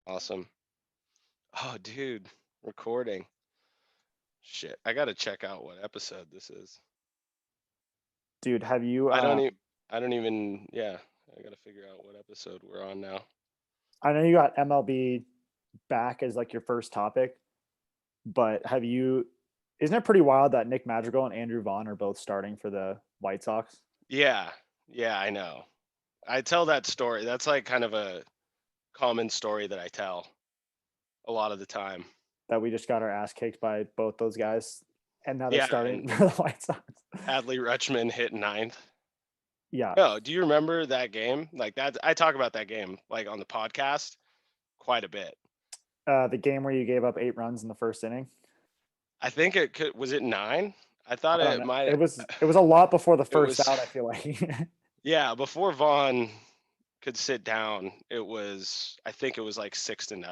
Awesome. Oh, dude, recording. Shit, I gotta check out what episode this is. Dude, have you I don't even. I don't even. Yeah, I gotta figure out what episode we're on now. I know you got MLB back as like your first topic, but have you isn't it pretty wild that Nick Madrigal and Andrew Vaughn are both starting for the White Sox? Yeah, yeah, I know. I tell that story. That's like kind of a common story that I tell a lot of the time. That we just got our ass kicked by both those guys and now they're Yeah, starting and for the White Sox. Adley Rutschman hit ninth. Yeah. No, do you remember that game? Like that, I talk about that game like on the podcast quite a bit. The game where you gave up 8 runs in the first inning. I think it could. Was it nine? I thought I don't it know. might. It was a lot before the It first was. out, I feel like. Yeah, before Vaughn could sit down, I think it was like 6-0.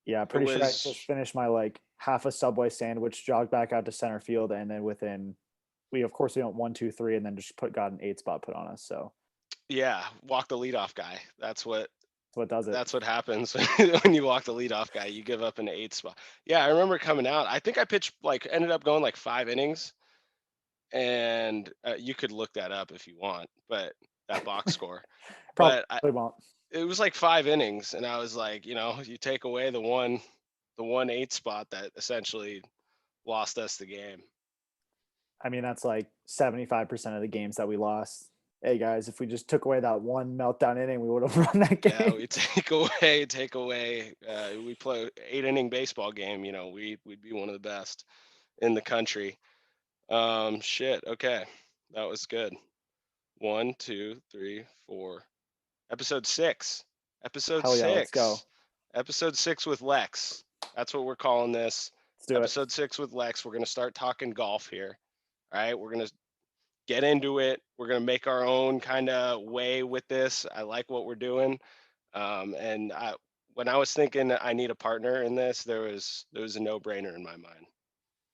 Yeah, It pretty sure I was just finished my like half a Subway sandwich, jogged back out to center field, and then within we of course we went 1, 2, 3, and then just got an 8 spot put on us. So yeah, walk the leadoff guy. that's what does it. That's what happens when you walk the leadoff guy. You give up an eight spot. Yeah, I remember coming out. I think I pitched like ended up going like 5 innings, and you could look that up if you want, but that box score. Probably But won't. it was like 5 innings, and I was like, you take away the one eight spot that essentially lost us the game. I mean, that's like 75% of the games that we lost. Hey guys, if we just took away that one meltdown inning, we would have won that Yeah, game. we take away. We play 8 inning baseball game. We'd be one of the best in the country. Shit. Okay, that was good. One, two, three, four. Episode six. Episode Hell yeah, let's go. six. Episode six with Lex. That's what we're calling this. Let's do it. Episode six with Lex. We're gonna start talking golf here. All right, we're gonna get into it. We're gonna make our own kind of way with this. I like what we're doing. And when I was thinking I need a partner in this, there was a no-brainer in my mind.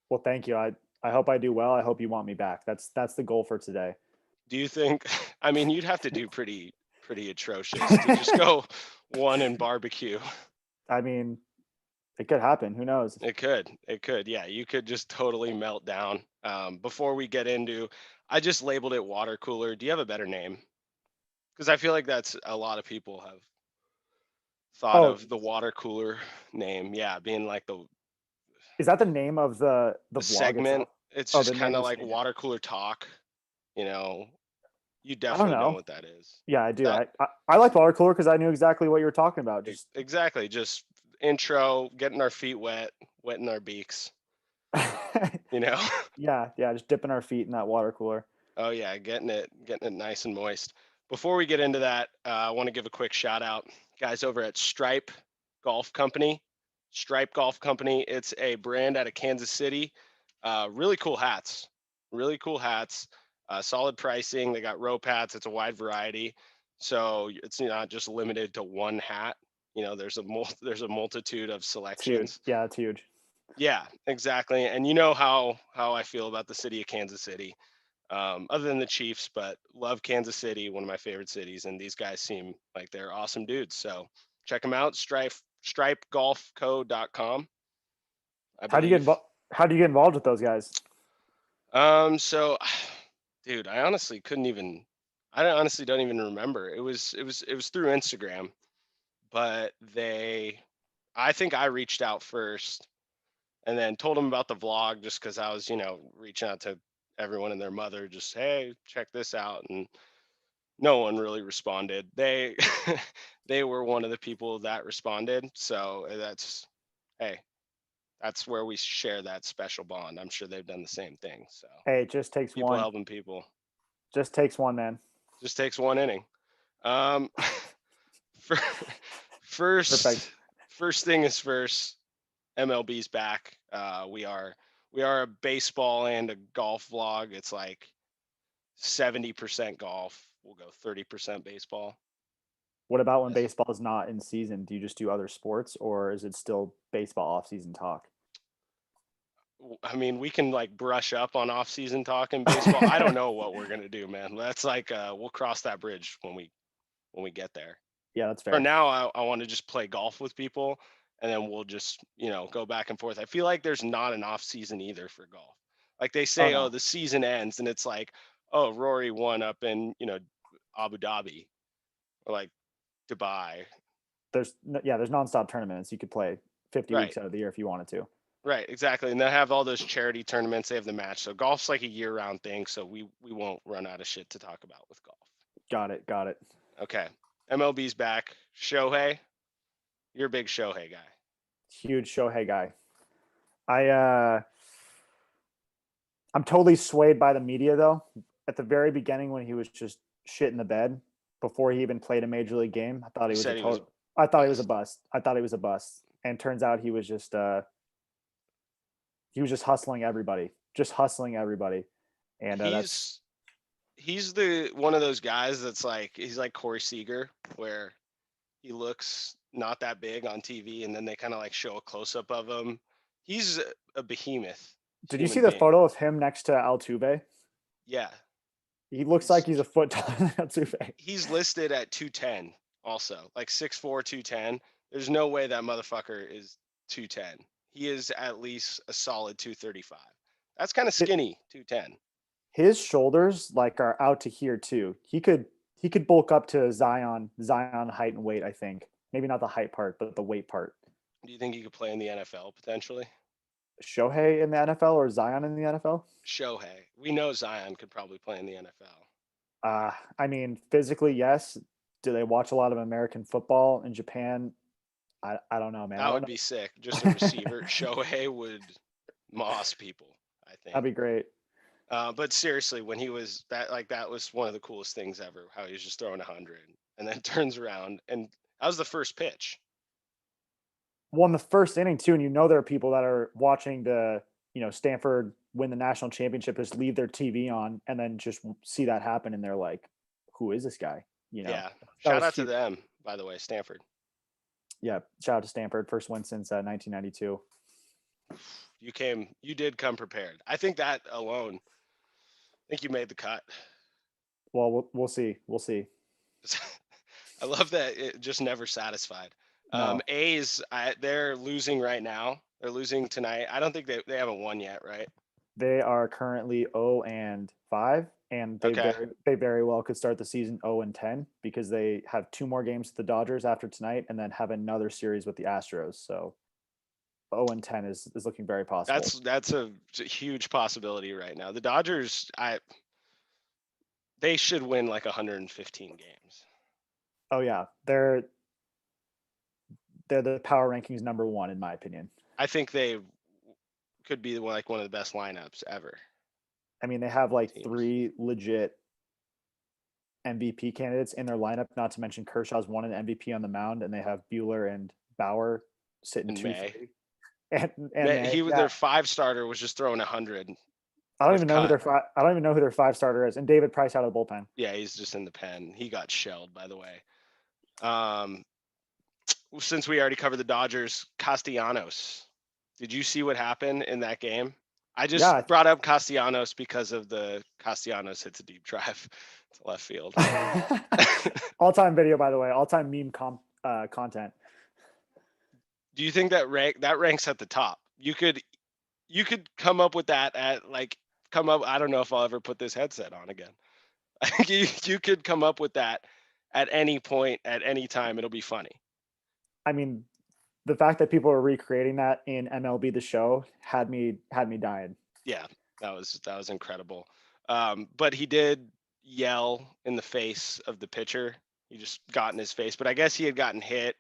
Well, thank you. I hope I do well. I hope you want me back. That's the goal for today. Do you think? I mean, you'd have to do pretty atrocious to just go one and barbecue. I mean, it could happen. Who knows? It could. It could. Yeah, you could just totally melt down. Before we get into, I just labeled it water cooler. Do you have a better name? Because I feel like that's a lot of people have thought Oh, of the water cooler name. Yeah, being like is that the name of the the vlog segment. itself? It's Oh, just the name kind of of the like segment. water cooler talk. You know, you I don't definitely know know. what that is. Yeah, I do. That I like water cooler because I knew exactly what you were talking about. Just exactly. Just intro, getting our feet wet, wetting our beaks. You know. yeah, just dipping our feet in that water cooler. Oh yeah, getting it nice and moist. Before we get into that, I want to give a quick shout out, guys, over at Stripe Golf Company. Stripe Golf Company. It's a brand out of Kansas City. Really cool hats. Really cool hats. Solid pricing. They got rope hats. It's a wide variety, so it's not just limited to one hat. There's a multitude of It's huge. selections. Yeah, it's huge. Yeah, exactly. And you know how I feel about the city of Kansas City, other than the Chiefs, but love Kansas City, one of my favorite cities, and these guys seem like they're awesome dudes. So check them out, stripegolfco.com, I How do you get believe. involved? How do you get involved with those guys? So dude, I honestly don't even remember. It was through Instagram, but I think I reached out first and then told them about the vlog just because I was, reaching out to everyone and their mother, just, hey, check this out. And no one really responded. They were one of the people that responded. So hey, that's where we share that special bond. I'm sure they've done the same thing. So Hey, it just takes people one. helping people Just takes one, man. just takes one inning. Um, for, first, Perfect. first thing is first. MLB's back. We are a baseball and a golf vlog. It's like 70% golf. We'll go 30% baseball. What about when Yes. baseball is not in season? Do you just do other sports, or is it still baseball off-season talk? I mean, we can like brush up on off-season talk in baseball. I don't know what we're gonna do, man. That's like we'll cross that bridge when we get there. Yeah, that's For fair. now, I want to just play golf with people, and then we'll just go back and forth. I feel like there's not an off season either for golf. Like they Oh say, oh, no, the season ends, and it's like, oh, Rory won up in Abu Dhabi or like Dubai. there's nonstop tournaments. You could play 50 Right. weeks out of the year if you wanted to. Right, exactly. And they have all those charity tournaments. They have the match. So golf's like a year-round thing. So we won't run out of shit to talk about with golf. Got it. Got it. Okay. MLB's back. Shohei, you're a big Shohei guy. Huge Shohei guy. I I'm totally swayed by the media though. At the very beginning, when he was just shit in the bed before he even played a major league game, I thought You he was a said he was total. I thought he was a bust. bust. I thought he was a bust, and turns out he was just hustling everybody, and that's He's he's the one of those guys that's like he's like Corey Seager, where he looks not that big on TV, and then they kind of like show a close up of him. He's a behemoth Did you see human the being. photo of him next to Altuve? Yeah, He looks like he's he's a foot taller than Altuve. he's listed at 210 also, like 6'4", 210. There's no way that motherfucker is 210. He is at least a solid 235. That's kind of skinny, 210. His shoulders like are out to here too. He could bulk up to Zion height and weight. I think maybe not the height part, but the weight part. Do you think he could play in the NFL potentially? Shohei in the NFL or Zion in the NFL? Shohei. We know Zion could probably play in the NFL. I mean, physically, yes. Do they watch a lot of American football in Japan? I don't know, man. I That don't would be sick. Just a receiver. Shohei would moss people, I That'd think. be great. But seriously, when he was that was one of the coolest things ever. How he was just throwing 100 and then turns around and that was the first pitch. Well, in the first inning too, and there are people that are watching Stanford win the national championship, just leave their TV on and then just see that happen, and they're like, "Who is this guy?" Yeah. That Shout was out to huge. them, by the way, Stanford. Yeah, shout out to Stanford, first win since 1992. You did come prepared. I think that alone, I think you made the cut. Well, we'll see. We'll see. I love that it just never satisfied. No, A's, they're losing right now. They're losing tonight. I don't think they haven't won yet, right? they are currently 0-5, and Okay. they very well could start the season 0-10 because they have two more games with the Dodgers after tonight, and then have another series with the Astros. So 0-10 is looking very possible. That's a huge possibility right now. The Dodgers, they should win like 115 games. Oh yeah, they're the power rankings number one in my opinion. I think they could be like one of the best lineups ever. I mean, they have like Teams. three legit MVP candidates in their lineup. Not to mention Kershaw's won an MVP on the mound, and they have Bueller and Bauer sitting In two, May. three, and May. Their Yeah, 5 starter was just throwing 100 I don't with even know who cut. I don't even know who their five starter is. And David Price out of the bullpen. Yeah, he's just in the pen. He got shelled, by the way. Um, since we already covered the Dodgers, Castellanos. Did you see what happened in that game? I just Yeah. brought up Castellanos because of the Castellanos hits a deep drive to left field. All time video, by the way. All time meme content. Do you think that ranks at the top? You could come up with that at like come up. I don't know if I'll ever put this headset on again. You could come up with that at any point, at any time. It'll be funny. I mean, the fact that people are recreating that in MLB The Show had me dying. Yeah, that was incredible. But he did yell in the face of the pitcher. He just got in his face. But I guess he had gotten hit.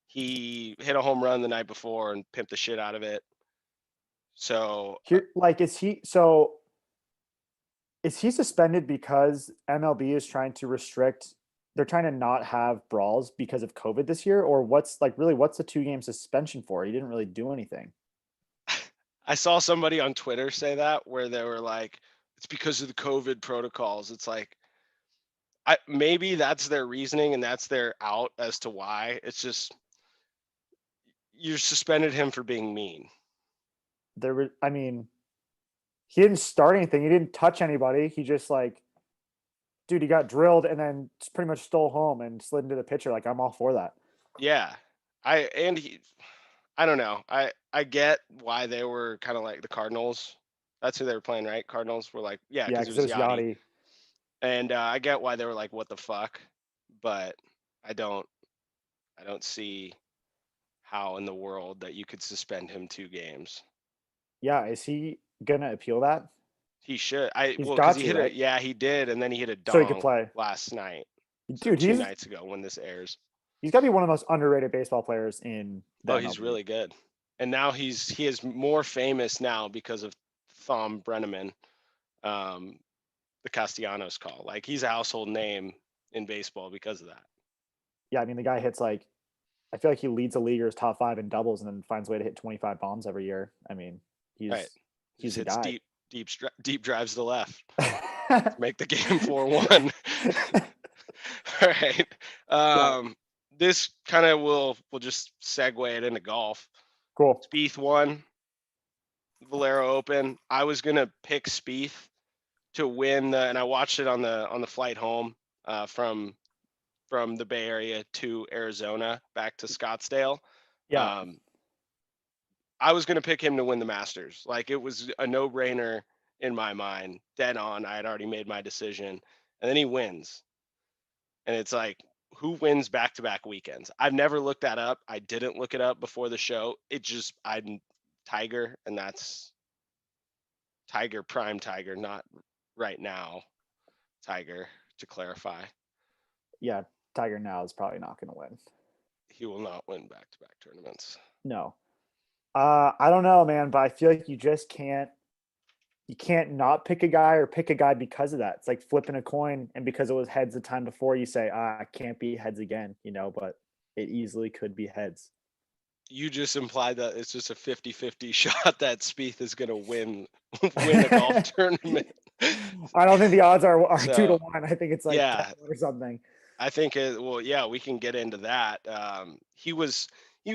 He hit a home run the night before and pimped the shit out of it. So Here, like, is he suspended because MLB is trying to restrict? They're trying to not have brawls because of COVID this year, or what's the 2 game suspension for? He didn't really do anything. I saw somebody on Twitter say that where they were like, it's because of the COVID protocols. It's like, maybe that's their reasoning and that's their out as to why. It's just you suspended him for being mean. I mean, he didn't start anything. He didn't touch anybody. He just like dude, he got drilled and then just pretty much stole home and slid into the pitcher. Like, I'm all for that. Yeah. I don't know. I get why they were kind of like the Cardinals. That's who they were playing, right? Cardinals were like, yeah, Yeah, because it because it was was Yachty, Yachty. and I get why they were like, what the fuck, but I don't I don't see how in the world that you could suspend him 2 games. Yeah, is he gonna appeal that? He should. He's Well, because got he to, hit a right? yeah, he did, and then he hit a So he could dong play. last night. So Dude, two he's nights ago when this airs. he's got to be one of the most underrated baseball players in the Oh, he's MLB. really good. And now he is more famous now because of Thom Brenneman, um, the Castellanos call. Like he's a household name in baseball because of that. Yeah, I mean, the guy hits like, I feel like he leads the leaguers top five in doubles and then finds a way to hit 25 bombs every year. I mean, Right. He he's just the hits guy. deep drives to the left to make the game 4-1. All right. Yeah, This kind of will just segue it into golf. cool. Spieth won Valero Open. I was gonna pick Spieth to win and I watched it on the flight home from the Bay Area to Arizona back to Scottsdale. Yeah, Um, I was gonna pick him to win the Masters. Like it was a no-brainer in my mind, dead on. I had already made my decision, and then he wins, and it's like, who wins back-to-back weekends? I've never looked that up. I didn't look it up before the show. It just I'm Tiger, and that's Tiger, prime Tiger, not right now Tiger, to clarify. yeah. Tiger now is probably not going to win. He will not win back-to-back tournaments. No. I don't know, man, but I feel like you just can't. You can't not pick a guy or pick a guy because of that. It's like flipping a coin, and because it was heads the time before, you say, "Ah, it can't be heads again," but it easily could be heads. You just implied that it's just a 50-50 shot that Spieth is going to win a golf I tournament. don't think the odds are two to So, one. I think it's like 10 yeah, or something. I think well, yeah, we can get into that. He was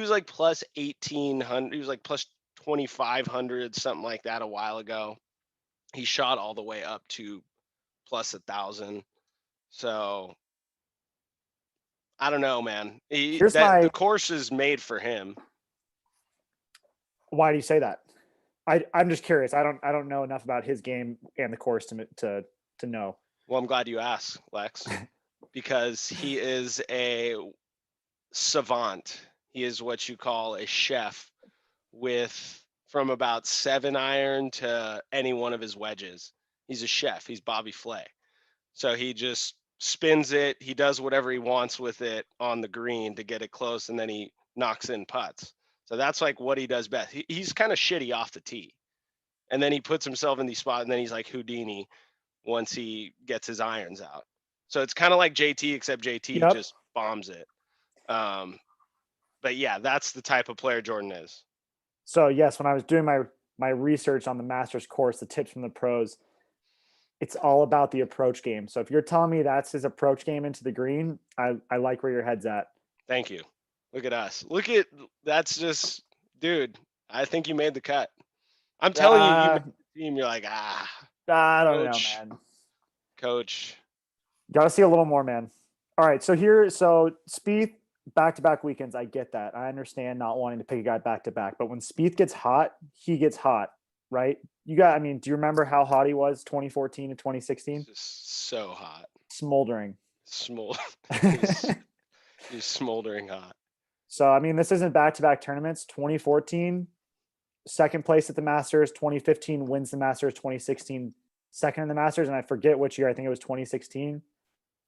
like plus 1800, he was like plus 2500, something like that a while ago. He shot all the way up to plus 1,000. So, I don't know, man. Here's my The course is made for him. Why do you say that? I'm just curious. I don't know enough about his game and the course to know. Well, I'm glad you asked, Lex, because he is a savant. He is what you call a chef with from about 7 iron to any one of his wedges. He's a chef. He's Bobby Flay. So he just spins it. He does whatever he wants with it on the green to get it close, and then he knocks in putts. So that's like what he does best. He's kind of shitty off the tee, and then he puts himself in these spots, and then he's like Houdini once he gets his irons out. So it's kind of like JT, except JT Yep. just bombs it. Um, but yeah, that's the type of player Jordan is. So yes, when I was doing my research on the Masters course, the tips from the pros, it's all about the approach game. So if you're telling me that's his approach game into the green, I like where your head's at. Thank you. Look at us. Look at that's just, dude. I think you made the cut. I'm telling you, you made Uh, the team. You're like, I don't know, coach, man. coach. Got to see a little more, man. All right, so Spieth back to back weekends. I get that. I understand not wanting to pick a guy back to back, but when Spieth gets hot, he gets hot, right? I mean, do you remember how hot he was 2014 to 2016? Just so hot, Smoldering. smol. he's he's smoldering hot. So, I mean, this isn't back to back tournaments. 2014, second place at the Masters. 2015 wins the Masters. 2016, second in the Masters. And I forget which year. I think it was 2016.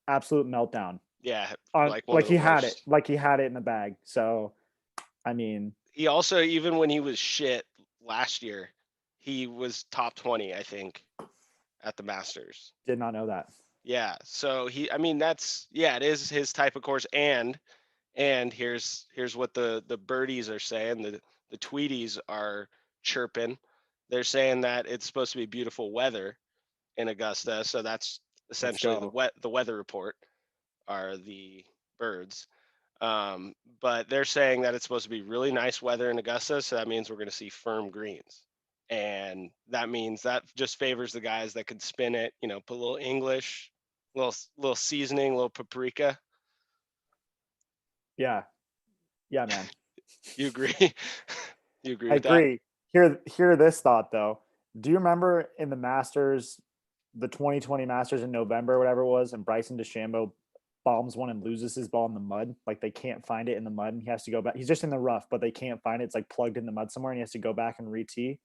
Absolute meltdown. Yeah, On like one like of the he had it, worst. like he had it in the bag. So, I mean, He also, even when he was shit last year, he was top 20, I think, at the Masters. did not know that. Yeah, so I mean, it is his type of course, and here's what the birdies are saying. The Tweeties are chirping. They're saying that it's supposed to be beautiful weather in Augusta, so that's Let's essentially go. the weather report are the birds. But they're saying that it's supposed to be really nice weather in Augusta, so that means we're going to see firm greens. And that means that just favors the guys that can spin it, put a little English, little seasoning, little paprika. Yeah. Yeah, man. You agree? You agree I with that? agree. Hear this thought though. Do you remember in the Masters, the 2020 Masters in November, whatever it was, and Bryson DeChambeau bombs one and loses his ball in the mud? Like they can't find it in the mud, and he has to go back. He's just in the rough, but they can't find it. It's like plugged in the mud somewhere, and he has to go back and re-tee.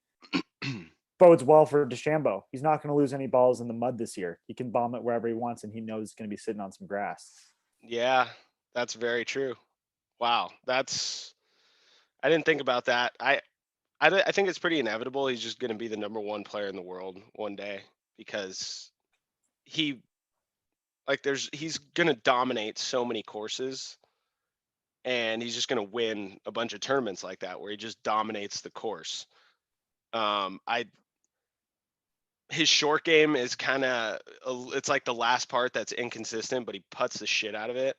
Bodes well for DeChambeau. He's not going to lose any balls in the mud this year. He can bomb it wherever he wants, and he knows it's going to be sitting on some grass. Yeah, that's very true. Wow, I didn't think about that. I think it's pretty inevitable he's just going to be the number one player in the world one day because he he's going to dominate so many courses and he's just going to win a bunch of tournaments like that where he just dominates the course. I His short game is kind of it's like the last part that's inconsistent, but he puts the shit out of it.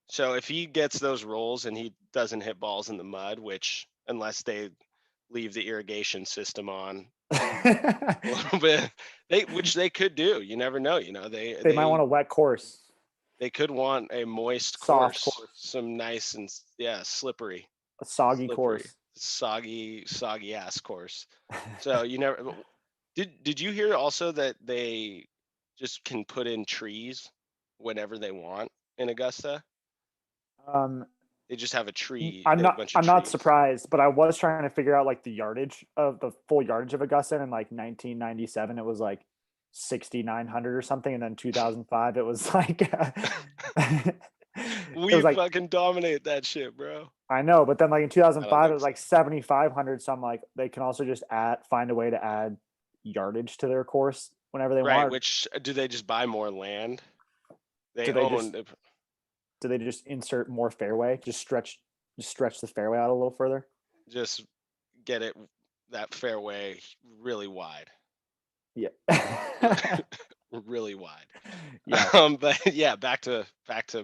So if he gets those rolls and he doesn't hit balls in the mud, which unless they leave the irrigation system on a little bit, which they could do. You never know. They might want a wet course, They could want a moist soft course, course, some nice and yeah, slippery, a soggy course. soggy ass course. So you never did you hear also that they just can put in trees whenever they want in Augusta? um, They just have a tree, I'm they have a not bunch of I'm not trees. surprised, but I was trying to figure out like the yardage of the full yardage of Augusta in like 1997. It was like 6,900 or something, and then 2005 it was like it We was like fucking dominate that shit, bro. I know, but then like in I don't 2005 it think was so. like 7,500. So I'm like they can also just find a way to add yardage to their course whenever they Right, want. which do they just buy more land? They Do they own just do they just insert more fairway, just stretch the fairway out a little further? just get it that fairway really wide. Yeah. Really wide. Yes. But yeah, back to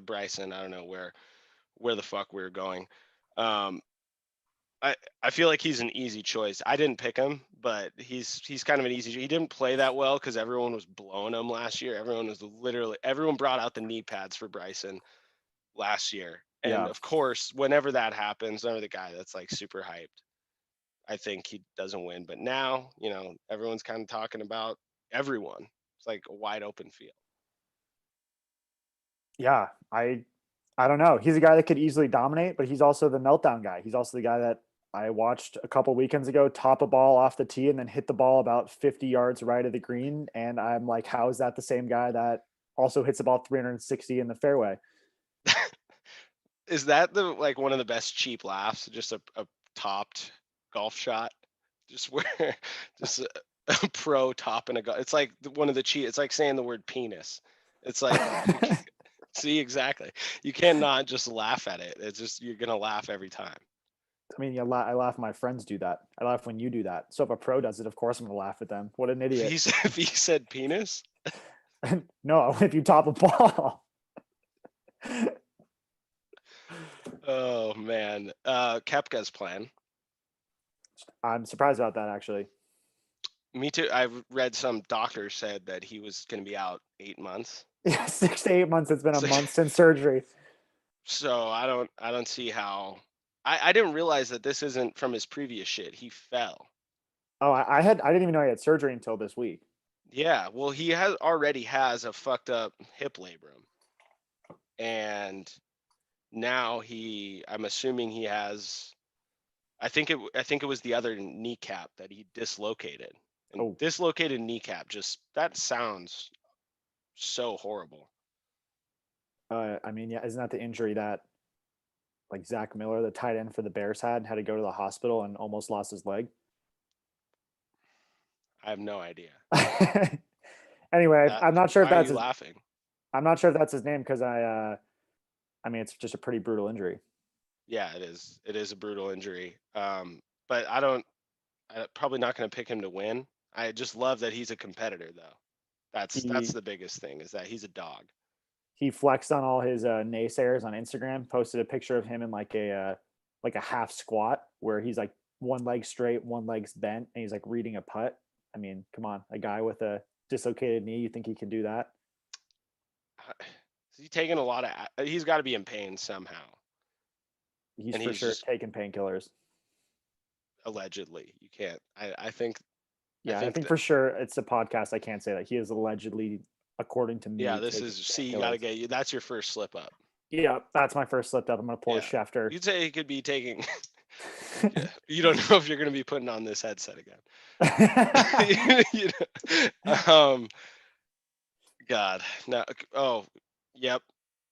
Bryson. I don't know where the fuck we are going. Um, I feel like he's an easy choice. I didn't pick him, but he's kind of an easy. He didn't play that well because everyone was blowing him last year. Everyone brought out the knee pads for Bryson last year, and Yeah. of course, whenever that happens, whenever the guy that's like super hyped, I think he doesn't win. But now, everyone's kind of talking about everyone. It's like a wide open field. Yeah. I don't know. He's a guy that could easily dominate, but he's also the meltdown guy. He's also the guy that I watched a couple weekends ago top a ball off the tee and then hit the ball about 50 yards right of the green. And I'm like, how is that the same guy that also hits the ball 360 in the fairway? Is that the like one of the best cheap laughs? Just a topped golf shot, just where just a pro topping a golf. It's like one of the cheat. It's like saying the word penis. It's like see exactly. You cannot just laugh at it. It's just you're gonna laugh every time. I mean, I laugh when my friends do that. I laugh when you do that. So if a pro does it, of course I'm going to laugh at them. What an idiot. If he said penis, No, if you top a ball. oh man. Kepka's plan. I'm surprised about that actually. Me too. I've read some doctor said that he was gonna be out 8 months. Yeah, 6 to 8 months. It's been a So month since surgery. So I don't see how I didn't realize that this isn't from his previous shit. He fell. Oh, I didn't even know he had surgery until this week. Yeah, well he already has a fucked up hip labrum. And now I'm assuming he has I think it was the other kneecap that he dislocated. And Oh, dislocated kneecap just that sounds so horrible. I mean, yeah, isn't that the injury that like Zach Miller, the tight end for the Bears, had to go to the hospital and almost lost his leg? I have no idea. Anyway, That why are you laughing? I'm not sure if that's his name because I mean, it's just a pretty brutal injury. Yeah, it is. It is a brutal injury. But I'm probably not going to pick him to win. I just love that he's a competitor, though. That's He the biggest thing is that he's a dog. he flexed on all his naysayers on Instagram. Posted a picture of him in like a half squat where he's like one leg straight, one leg's bent, and he's like reading a putt. I mean, come on, a guy with a dislocated knee, you think he could do that? Is he taking a lot of? He's got to be in pain somehow, He's and for he's sure just taking painkillers. allegedly. You can't. I think. I Yeah, I think think that. for sure it's a podcast. I can't say that he is allegedly, according to Yeah, me, this taking is. See, you got to painkillers. get you. That's your first slip up. Yeah, that's my first slipped up. I'm gonna pull a Yeah, Schefter. you'd say he could be taking. Yeah, you don't know if you're going to be putting on this headset again. You God. No. Oh, yep.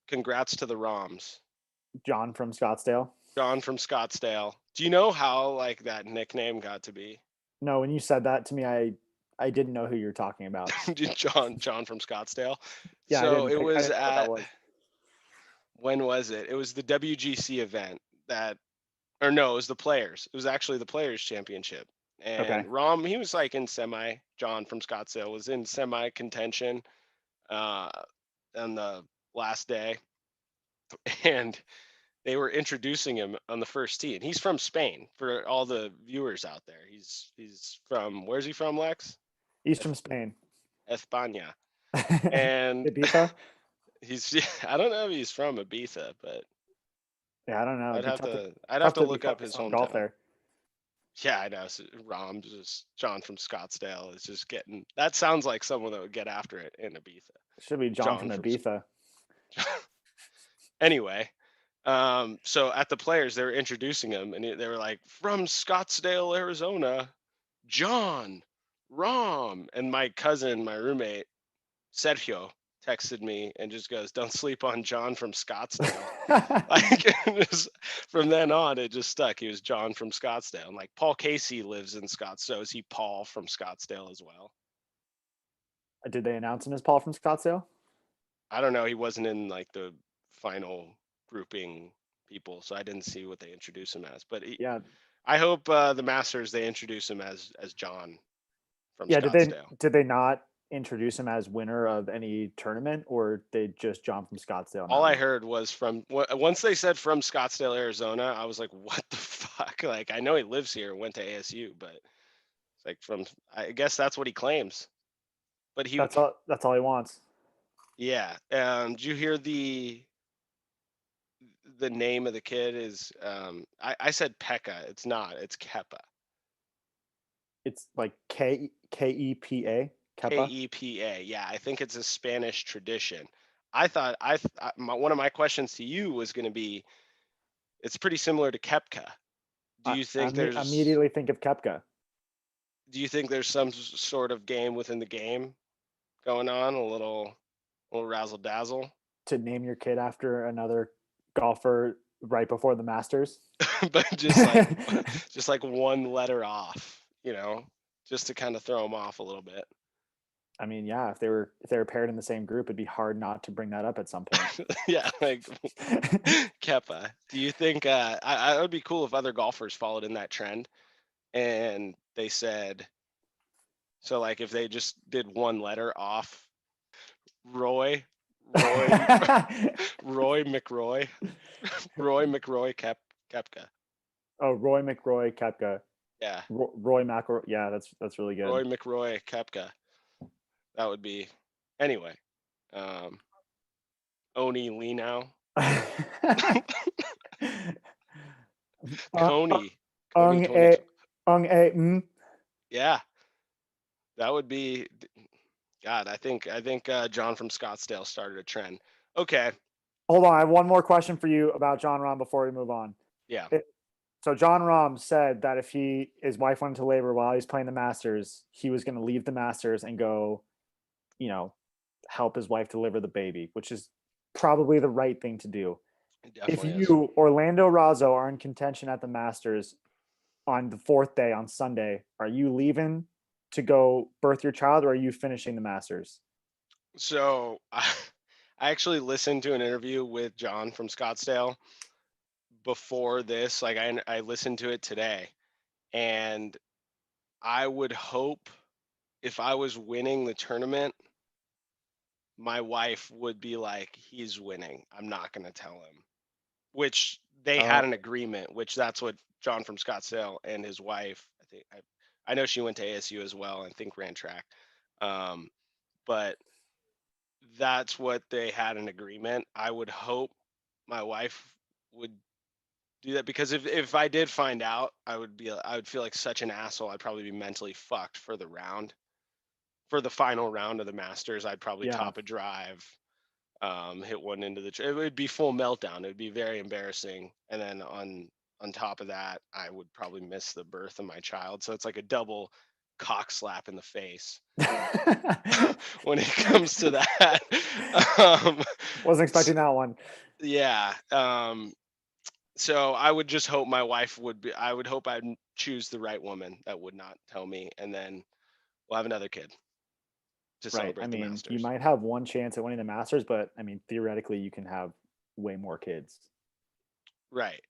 Congrats to the Roms. John from Scottsdale. John from Scottsdale. Do you know how like that nickname got to be? No, when you said that to me, I didn't know who you're talking about. John from Scottsdale. Yeah, I So didn't it pick. I was didn't know what that at was. when was it? It was the WGC event that or no, it was the players. It was actually the players championship. Okay. And Rom, he was like in semi. John from Scottsdale was in semi contention uh on the last day. And they were introducing him on the first tee, and he's from Spain. For all the viewers out there, he's from where's he from, Lex? He's from Eth- Spain. España, and Ibiza. he's I don't know if he's from Ibiza, but Yeah, I don't know. It'd be I'd have tough to to be look up his focused on golf hometown. there. Yeah, I know. So Rom just John from Scottsdale is just getting. That sounds like someone that would get after it in Ibiza. Should be John John from from. Ibiza. Anyway, so at the players, they were introducing him, and they were like, "From Scottsdale, Arizona, John, Rom," and my cousin, my roommate Sergio, texted me and just goes, "Don't sleep on John from Scottsdale." Like from then on, it just stuck. He was John from Scottsdale, and like Paul Casey lives in Scottsdale. So is he Paul from Scottsdale as well? Did they announce him as Paul from Scottsdale? I don't know. He wasn't in like the final grouping people, so I didn't see what they introduced him as. But Yeah. I hope the Masters they introduce him as John from Yeah. Scottsdale. Did they not introduce him as winner of any tournament, or they just John from Scottsdale All not I win? heard was from once they said from Scottsdale, Arizona. I was like, what the fuck? Like I know he lives here and went to ASU, but it's like from I guess that's what he claims. But he, That's all. That's all he wants. yeah. Did you hear the name of the kid is I said Pekka. It's not. It's Kepa. It's like Kepa. Kepa. Kepa. Yeah, I think it's a Spanish tradition. I thought one of my questions to you was going to be it's pretty similar to Kepka. Do you I think there's immediately think of Kepka. do you think there's some sort of game within the game going on? A little razzle dazzle, To name your kid after another golfer right before the Masters. but just like one letter off, just to kind of throw them off a little bit. I mean, yeah, if they were paired in the same group, it'd be hard not to bring that up at some point. Yeah, like Kepa. Do you think it would be cool if other golfers followed in that trend and they said so like if they just did one letter off Roy, Roy, Roy McRoy, Roy McRoy Kepka. Oh, Roy McRoy Kepka. Yeah, Roy McIlroy. Yeah, that's really good. Roy McRoy Kepka. That would be anyway. Um, Oni Lenow, uh, Coney, Coney ung 20. a ung a mm. Yeah, that would be. God, I think John from Scottsdale started a trend. Okay, Hold on, I have one more question for you about John Rahm before we move on. yeah, It, so John Rahm said that if his wife went into labor while he's playing the Masters, he was going to leave the Masters and go, you know, help his wife deliver the baby, which is probably the right thing to do. it If definitely is. you, Orlando Razzo, are in contention at the Masters on the fourth day on Sunday, are you leaving to go birth your child, or are you finishing the Masters? So I actually listened to an interview with John from Scottsdale before this. Like I listened to it today, and I would hope if I was winning the tournament, my wife would be like, "He's winning. I'm not going to tell him." Which they had Oh, an agreement. Which that's what John from Scottsdale and his wife. I know she went to ASU as well. I think ran track. Um, but that's what they had an agreement. I would hope my wife would do that, because if I did find out, I would feel like such an asshole. I'd probably be mentally fucked for the round, for the final round of the Masters. I'd probably Yeah. top a drive, hit one into it would be full meltdown. It would be very embarrassing. And then on top of that, I would probably miss the birth of my child. So it's like a double cock slap in the face when it comes to that. um, Wasn't s- expecting that one. yeah. So I would just hope my wife would be. I would hope I'd choose the right woman that would not tell me, and then we'll have another kid to Right. I celebrate the mean, you Masters. might have one chance at winning the Masters, but I mean, theoretically, you can have way more kids. Right.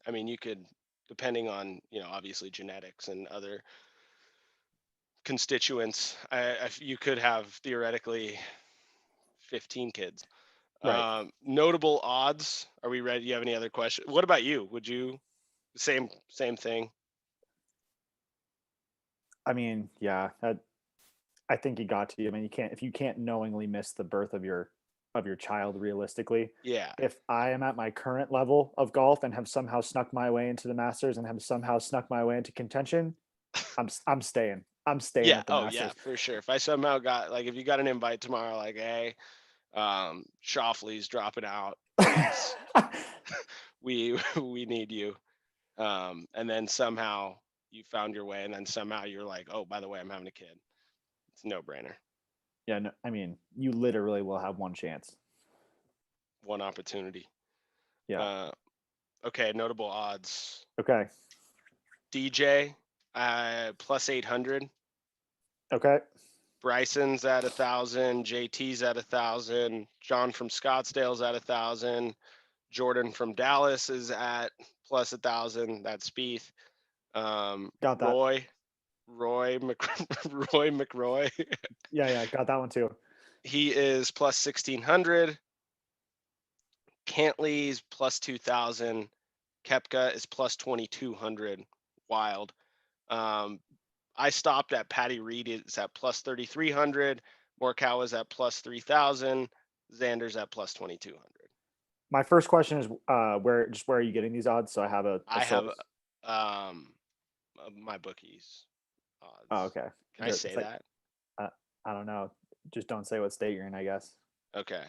I mean, you could, depending on, obviously genetics and other constituents, you could have theoretically 15 kids. Right. Notable odds. Are we ready? Do you have any other questions? What about you? Would you, same thing? I mean, yeah, I think you got to. I mean, you can't if you can't knowingly miss the birth of your child realistically. Yeah. If I am at my current level of golf and have somehow snuck my way into the Masters and have somehow snuck my way into contention, I'm staying. I'm staying Yeah. at the Oh, yeah, Masters. for sure. If I somehow got, like, if you got an invite tomorrow, like, hey, Shoffley's dropping out, please, we we need you. And then somehow you found your way, and then somehow you're like, oh, by the way, I'm having a kid. It's a no brainer. Yeah, no, I mean, you literally will have one chance. One opportunity. Yeah. Uh, okay, notable odds. Okay. DJ, plus 800. Okay. Bryson's at 1,000. JT's at 1,000. John from Scottsdale's at 1,000. Jordan from Dallas is at plus 1,000. That's Spieth. Got that. Roy McRoy. Yeah, yeah, got that one too. He is plus 1,600. Cantley's plus 2,000. Kepka is plus 2,200. Wild. Um, I stopped at Patty Reed. It's at plus 3,300. Morikawa's at plus 3,000. Xander's at plus 2,200. My first question is where are you getting these odds? So I have a I have source. my bookies Oh, odds. okay. Can I It's say like that? uh, I don't know. Just don't say what state you're in, I guess. Okay.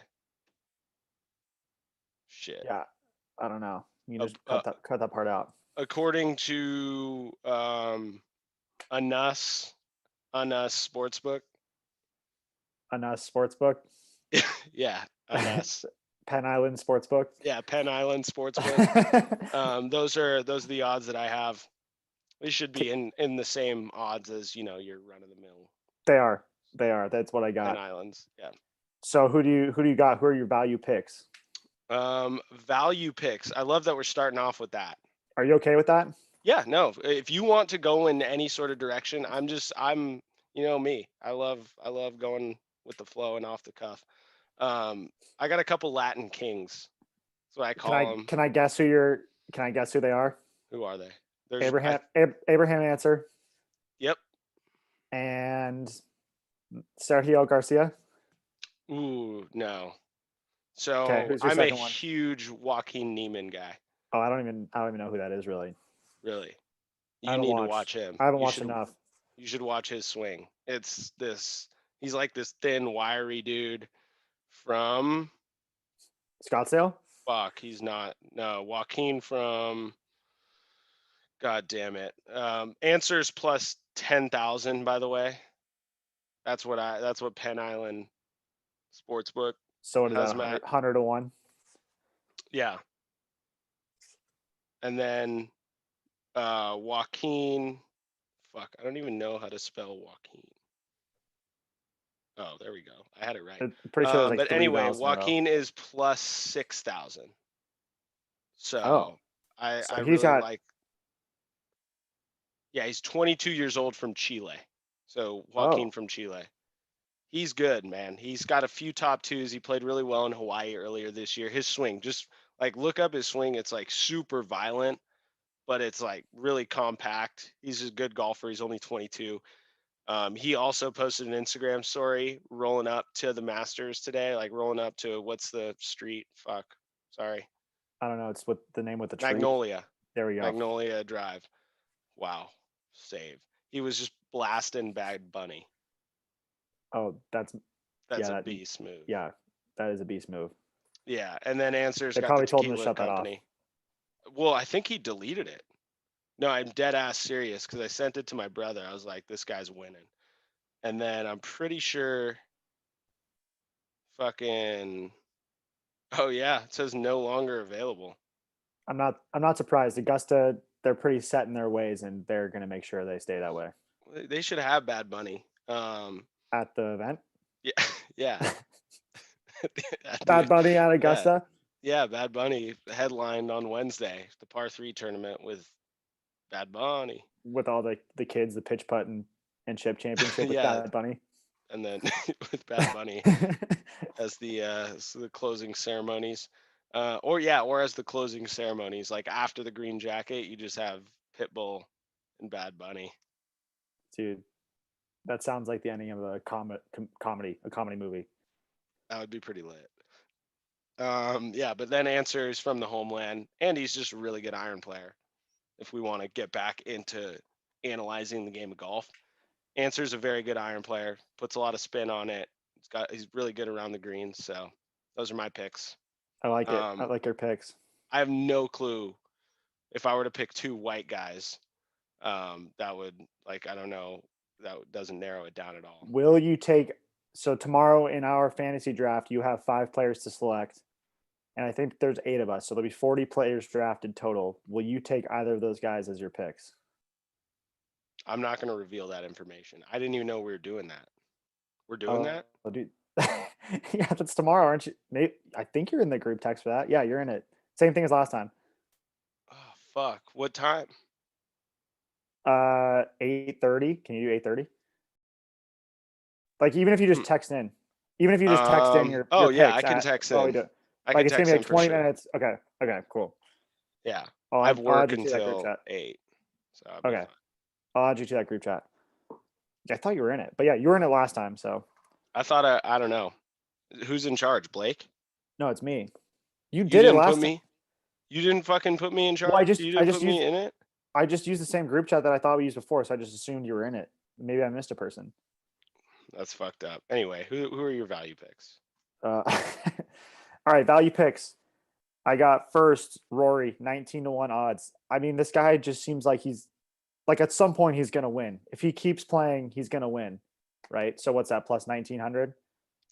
Shit. Yeah, I don't know. You can Uh, just uh, cut that part out. according to Anus Anus Sportsbook. On a sportsbook, Yeah, Anus. Penn Island Sportsbook. Yeah, Penn Island Sportsbook. Those are the odds that I have. They should be in the same odds as, your run of the mill They are. They are. That's what I Penn got. Islands. Yeah. So who do you got? Who are your value picks? Value picks. I love that we're starting off with that. Are you okay with that? Yeah, no. If you want to go in any sort of direction, I'm me. I love going with the flow and off the cuff. I got a couple Latin kings. That's what I call them. Can I guess who you're? Can I guess who they are? Who are they? There's I Abraham Answer Yep. and Sergio Garcia. Ooh, no. Okay, So who's your I'm a second one? huge Joaquin Neiman guy. Oh, I don't even know who that is really. Really. I You haven't need to watched. watch him. I haven't You watched should enough. you should watch his swing. He's like this thin, wiry dude from Scottsdale. fuck, he's not. No, Joaquin from, god damn it. Answers plus 10,000, by the way. That's what Penn Island Sportsbook So what is that? has Matt. 100 to one. Yeah. And then Joaquin, fuck, I don't even know how to spell Joaquin. Oh, there we go. I had it right. I'm pretty sure there's like But three anyway, vowels in a row. Joaquin is plus 6,000. Oh, So I so he's really got like. Yeah, he's 22 years old from Chile. So Joaquin oh from Chile. He's good, man. He's got a few top twos. He played really well in Hawaii earlier this year. His swing, just like look up his swing. It's like super violent, but it's like really compact. He's a good golfer. He's only 22. He also posted an Instagram story rolling up to the Masters today, like rolling up to what's the street? Fuck, sorry, I don't know. It's what the name with the tree. Magnolia, There we go. Magnolia Drive. Wow, save. He was just blasting Bad Bunny. Oh, that's That's yeah, a that beast move. yeah, that is a beast move. Yeah, and then Answers They got the probably told him to tequila shut that off. company. Well, I think he deleted it. No, I'm dead ass serious because I sent it to my brother. I was like, "This guy's winning," and then I'm pretty sure, fucking. Oh yeah, it says no longer available. I'm not surprised. Augusta, they're pretty set in their ways, and they're going to make sure they stay that way They should have Bad Bunny. at the event. Yeah, yeah, Bad dude, Bunny at yeah, Augusta yeah. Bad Bunny headlined on Wednesday, the par three tournament with Bad Bunny. with all the kids, the pitch putt and chip championship with Yeah, Bad Bunny. and then with Bad Bunny as the closing ceremonies, or as the closing ceremonies, like after the green jacket, you just have Pitbull and Bad Bunny. Dude, that sounds like the ending of a comedy movie. That would be pretty lit. Yeah, but then Answers from the homeland, and he's just a really good iron player. If we want to get back into analyzing the game of golf, Answer's a very good iron player. Puts a lot of spin on it. He's really good around the greens. So those are my picks. I like it. I Um, like your picks. I have no clue if I were to pick two white guys. That would, like, I don't know. Doesn't narrow it down at all. Will you take so tomorrow in our fantasy draft, you have 5 players to select, and I think there's 8 of us, so there'll be 40 players drafted total. Will you take either of those guys as your picks? I'm not going to reveal that information. I didn't even know we were doing that. We're doing Oh, that? dude. Yeah, that's tomorrow, aren't you? Maybe, I think you're in the group text for that. Yeah, you're in it. Same thing as last time. Oh, fuck. What time? 8:30. Can you do 8:30? Like even if you Hmm. just text in, even if you just text in your Oh yeah, I picks can at text well, we in. do. I Like can it's gonna be text like in for 20 sure. minutes. Okay. Okay. Cool. Yeah. I'll I have I'll add work you to that group until chat. 8, so I'll be Okay. fine. I'll add you to that group chat. I thought you were in it, but yeah, you were in it last time. So I thought I don't know. Who's in charge? Blake? no, it's me. You You did it didn't put last time. me You didn't fucking put me in Well, charge? You I didn't just put me used in it? I just used the same group chat that I thought we used before, so I just assumed you were in it. Maybe I missed a person. That's fucked up. Anyway, who are your value picks? All right, value picks. I got first Rory, 19 to 1 odds. I mean, this guy just seems like he's like at some point he's gonna win. If he keeps playing, he's gonna win. Right. So what's that plus 1900?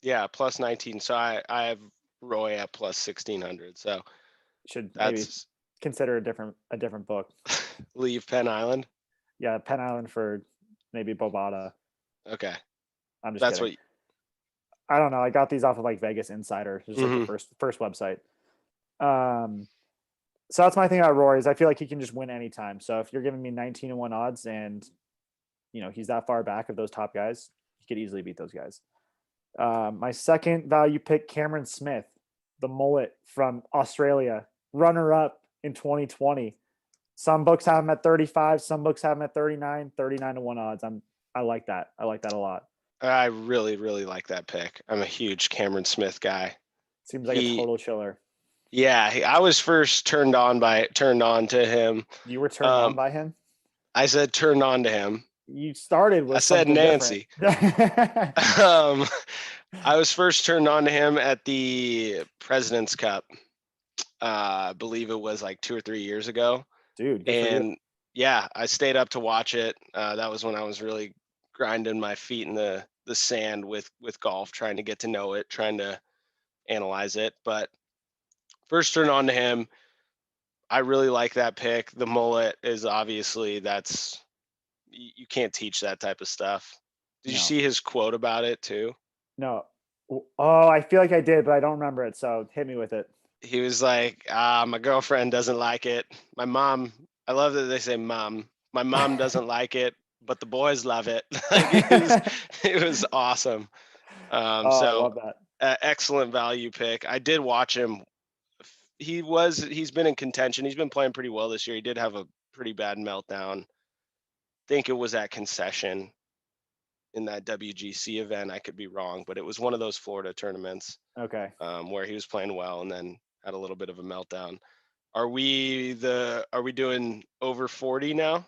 Yeah, plus 19. So I have Roy at plus 1600. So Should maybe that's consider a different book. leave Penn Island. Yeah, Penn Island for maybe Bovada. Okay. I'm just That's kidding. what. I don't know. I got these off of like Vegas Insider, just like the Mhm. first website. Um, so that's my thing about Rory is I feel like he can just win anytime. So if you're giving me 19 to 1 odds and he's that far back of those top guys, he could easily beat those guys. My second value pick, Cameron Smith, the mullet from Australia, runner up in 2020. Some books have him at 35, some books have him at 39 to 1 odds. I like that. I like that a lot. I really, really like that pick. I'm a huge Cameron Smith guy. Seems like a He, total chiller. yeah, I was first turned on to him. You were turned on Um, by him? I said turned on to him. You started I with said something different. Nancy. um, I was first turned on to him at the President's Cup. I believe it was like 2 or 3 years ago. Dude, good for you. And yeah, I stayed up to watch it. That was when I was really grinding my feet in the sand with golf, trying to get to know it, trying to analyze it. But first turn on to him, I really like that pick. The mullet is obviously you can't teach that type of stuff. Did you No. see his quote about it too? No. Oh, I feel like I did, but I don't remember it. So hit me with it. He was like, my girlfriend doesn't like it. My mom, I love that they say mom. My mom doesn't like it, but the boys love it. Like it was awesome. Oh, I So love that. excellent value pick. I did watch him. He's been in contention. He's been playing pretty well this year. He did have a pretty bad meltdown. Think it was at concession. in that WGC event. I could be wrong, but it was one of those Florida tournaments Okay. where he was playing well and then had a little bit of a meltdown. Are we doing over 40 now?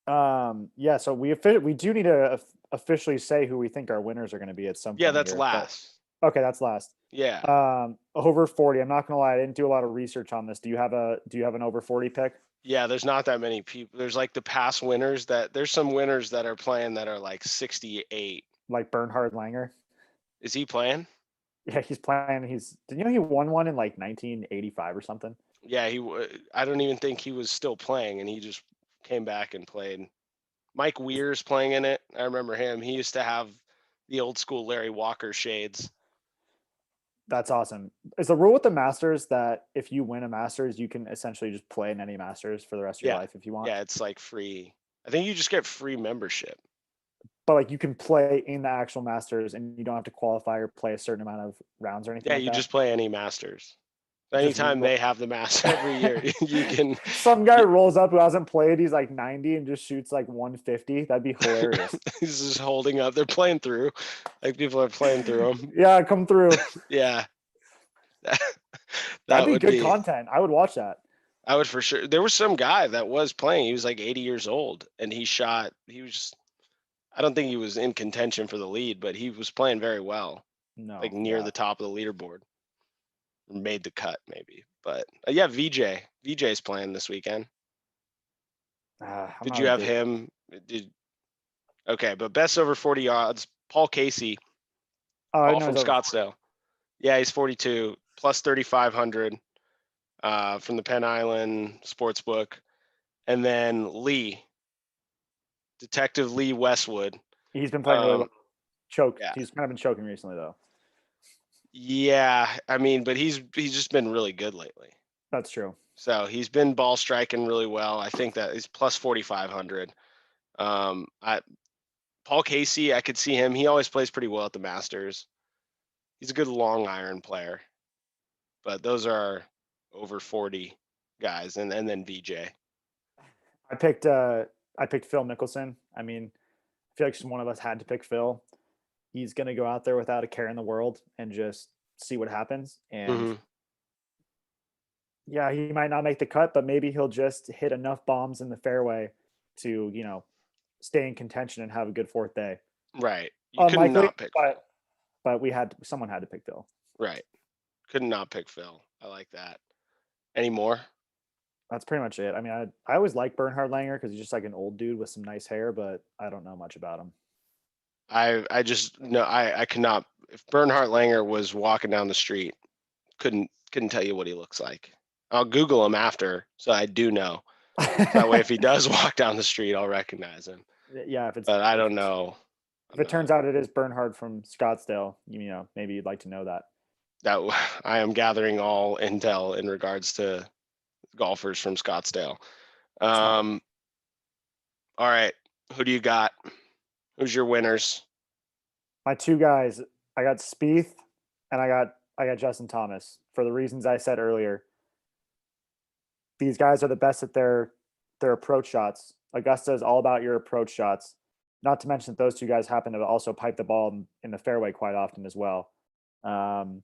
Yeah, so we do need to officially say who we think our winners are going to be at some Yeah, point that's here. But last. okay, that's last. Yeah. Over 40. I'm not gonna lie, I didn't do a lot of research on this. Do you have an over 40 pick? Yeah, there's not that many people. There's like the past winners that there's some winners that are playing that are like 68. Like Bernhard Langer? Is he playing? Yeah, he's playing. Did you know he won one in like 1985 or something? Yeah, I don't even think he was still playing and he just came back and played. Mike Weir's playing in it. I remember him. He used to have the old school Larry Walker shades. That's awesome. Is the rule with the Masters that if you win a Masters, you can essentially just play in any Masters for the rest of your Yeah. life if you want? Yeah, it's like free. I think you just get free membership. But like you can play in the actual Masters and you don't have to qualify or play a certain amount of rounds or anything Yeah, like you that? just play any Masters. Just Anytime they have the Masters every year, you can. some guy rolls up who hasn't played, he's like 90 and just shoots like 150. That'd be hilarious. He's just holding up. They're playing through. Like people are playing through them. Yeah, come through. Yeah. That'd That be would good be. content. I would watch that. I would for sure. There was some guy that was playing. He was like 80 years old, and he shot. He was. I don't think he was in contention for the lead, but he was playing very well, like No, near yeah. the top of the leaderboard. Made the cut maybe, but yeah, VJ's playing this weekend. I'm Did not you a have big. him? Did Okay, but best over 40 odds. Paul Casey, Oh, I all didn't know from he's over 40. Scottsdale. Yeah, he's 42 plus 3,500 from the Penn Island Sportsbook, and then Detective Lee Westwood. He's been playing really well. Um, Choke. yeah, He's kind of been choking recently, though. yeah. I mean, but he's just been really good lately. That's true. So he's been ball striking really well. I think that he's plus 4,500. I Paul Casey, I could see him. He always plays pretty well at the Masters. He's a good long iron player. But those are over 40 guys, and then VJ. I picked Phil Mickelson. I mean, I feel like just one of us had to pick Phil. He's gonna go out there without a care in the world and just see what happens. And Hmm. yeah, he might not make the cut, but maybe he'll just hit enough bombs in the fairway to, stay in contention and have a good fourth day. Right. You couldn't Unlikely, not pick Phil. but someone had to pick Phil. Right. Couldn't not pick Phil. I like that. Any more? That's pretty much it. I mean, I always like Bernhard Langer because he's just like an old dude with some nice hair, but I don't know much about him. I just no. I could not. If Bernhard Langer was walking down the street, couldn't tell you what he looks like. I'll Google him after, so I do know. That way, if he does walk down the street, I'll recognize him. Yeah, But I don't know. if I'm it not turns out it is Bernhard from Scottsdale, maybe you'd like to know that. that. I am gathering all intel in regards to golfers from Scottsdale. Smart. All right, who do you got? Who's your winners? My two guys, I got Spieth and I got Justin Thomas for the reasons I said earlier. These guys are the best at their approach shots. Augusta is all about your approach shots. Not to mention that those two guys happen to also pipe the ball in the fairway quite often as well. Um,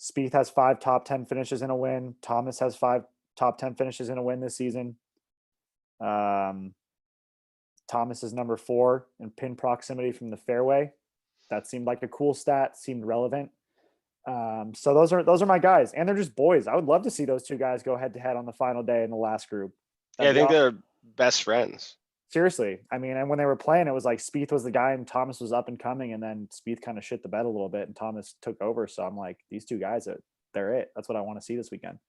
Spieth has 5 top 10 finishes in a win. Thomas has 5 top 10 finishes in a win this season. Um, Thomas is number 4 in pin proximity from the fairway. That seemed like a cool stat. Seemed relevant. So those are my guys, and they're just boys. I would love to see those two guys go head to head on the final day in the last group. Yeah, That'd I be think awesome. they're best friends. Seriously, I mean, and when they were playing, it was like Spieth was the guy, and Thomas was up and coming, and then Spieth kind of shit the bed a little bit, and Thomas took over. So I'm like, these two guys, they're it. That's what I want to see this weekend.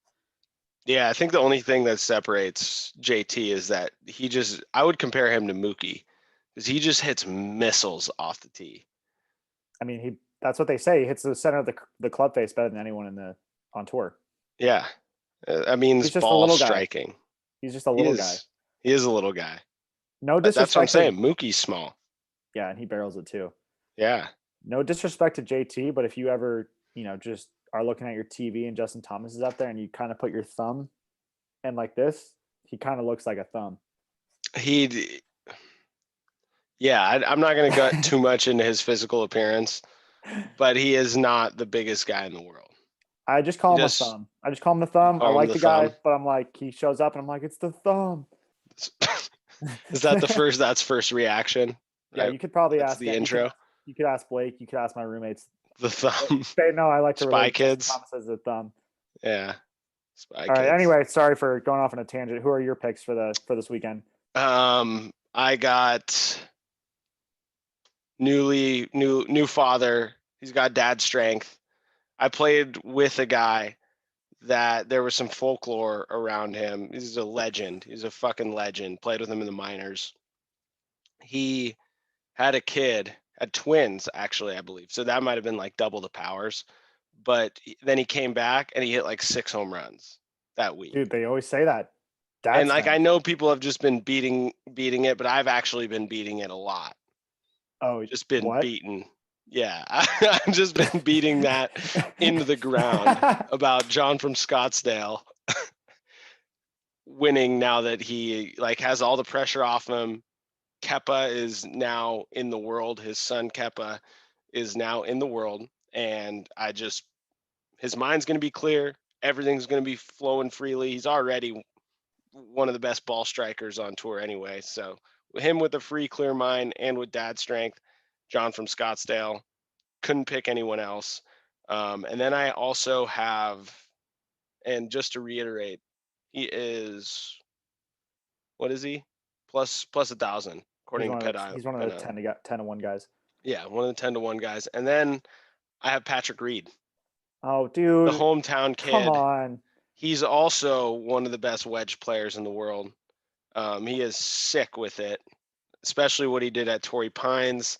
Yeah, I think the only thing that separates JT is that I would compare him to Mookie because he just hits missiles off the tee. I mean, that's what they say. He hits the center of the club face better than anyone on tour. Yeah, that means He's just a ball little guy. striking. He's just a He little guy. is. He is a little guy. No But that's what I'm disrespect to saying. Mookie's small. yeah, and he barrels it too. Yeah. No disrespect to JT, but if you ever, just are looking at your TV and Justin Thomas is up there and you kind of put your thumb and like this, he kind of looks like a thumb. He Yeah, I'm not gonna get too much into his physical appearance, but he is not the biggest guy in the world. I just He call him a just thumb. I just call him the You thumb. I call him like the the guy, thumb. but I'm like, he shows up and I'm like, it's the thumb. Is that the first? That's first reaction, Yeah, right? you could probably That's ask the it. intro. You could ask Blake. You could ask my roommates. The thumb. They know I like to Spy relate Justin Kids. Thomas as the thumb. Yeah, Spy All right. Kids. Anyway, sorry for going off on a tangent. Who are your picks for this weekend? I got new father. He's got dad strength. I played with a guy that there was some folklore around him. He's a legend. He's a fucking legend. Played with him in the minors. He had a kid, had twins actually, I believe. So that might have been like double the powers. But then he came back and he hit like 6 home runs that week. Dude, they always say that. Dad And like I strength. know people have just been beating it, but I've actually been beating it a lot. Oh, Just been what? beaten. Yeah, I've just been beating that into the ground about John from Scottsdale winning now that he like has all the pressure off him. Keppa is now in the world. His son Keppa is now in the world, and his mind's going to be clear. Everything's going to be flowing freely. He's already one of the best ball strikers on tour anyway. So him with a free, clear mind and with dad strength, John from Scottsdale, couldn't pick anyone else. And then I also have, and just to reiterate, he is, what is he? Plus 1,000 according to He's one of the Penna. 10 to 1 guys. Yeah, one of the 10-1 guys. And then I have Patrick Reed, Oh, the dude, hometown come kid. on. He's also one of the best wedge players in the world. He is sick with it, especially what he did at Torrey Pines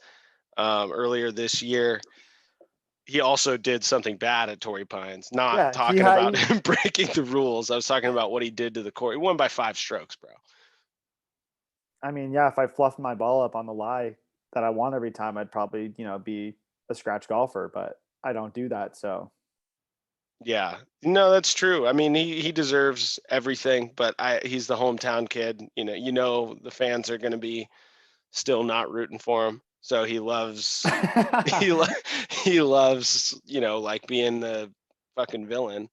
earlier this year. He also did something bad at Torrey Pines. Not Yeah, talking about him breaking the rules. I was talking about what he did to the court. He won by 5 strokes, bro. I mean, yeah, if I fluffed my ball up on the lie that I want every time, I'd probably, be a scratch golfer, but I don't do that. So Yeah, no, that's true. I mean, he deserves everything, but he's the hometown kid. The fans are going to be still not rooting for him. So he loves he lo- he loves like being the fucking villain.